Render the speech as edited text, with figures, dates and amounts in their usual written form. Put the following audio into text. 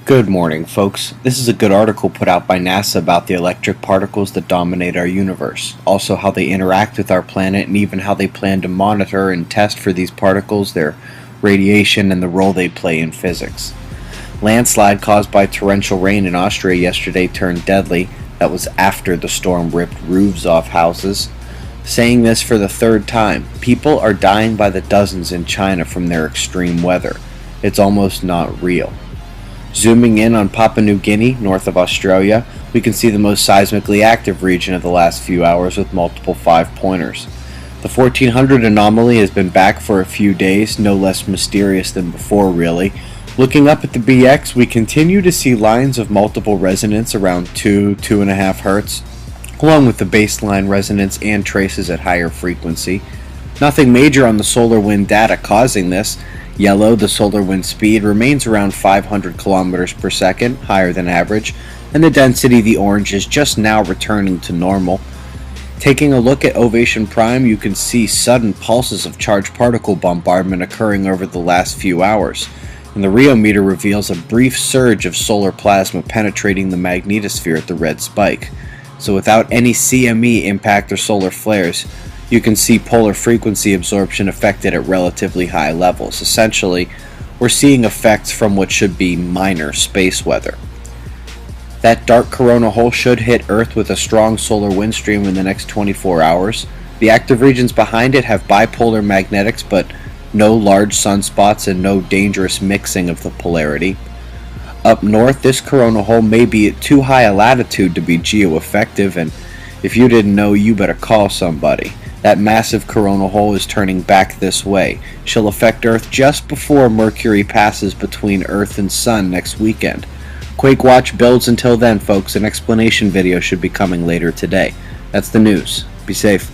Good morning, folks. This is a good article put out by NASA about the electric particles that dominate our universe, also how they interact with our planet, and even how they plan to monitor and test for these particles, their radiation, and the role they play in physics. Landslide caused by torrential rain in Austria yesterday turned deadly. That was after the storm ripped roofs off houses. Saying this for the third time, people are dying by the dozens in China from their extreme weather. It's almost not real. Zooming in on Papua New Guinea, north of Australia, we can see the most seismically active region of the last few hours with multiple 5-pointers. The 1400 anomaly has been back for a few days, no less mysterious than before really. Looking up at the BX, we continue to see lines of multiple resonance around 2.5 Hz, along with the baseline resonance and traces at higher frequency. Nothing major on the solar wind data causing this. Yellow, the solar wind speed, remains around 500 kilometers per second, higher than average, and the density, the orange, is just now returning to normal. Taking a look at Ovation Prime, you can see sudden pulses of charged particle bombardment occurring over the last few hours, and the rheometer reveals a brief surge of solar plasma penetrating the magnetosphere at the red spike. So without any CME impact or solar flares, you can see polar frequency absorption affected at relatively high levels. Essentially, we're seeing effects from what should be minor space weather. That dark corona hole should hit Earth with a strong solar wind stream in the next 24 hours. The active regions behind it have bipolar magnetics, but no large sunspots and no dangerous mixing of the polarity. Up north, this corona hole may be at too high a latitude to be geo-effective, and if you didn't know, you better call somebody. That massive corona hole is turning back this way. She'll affect Earth just before Mercury passes between Earth and Sun next weekend. Quake Watch builds until then, folks. An explanation video should be coming later today. That's the news. Be safe.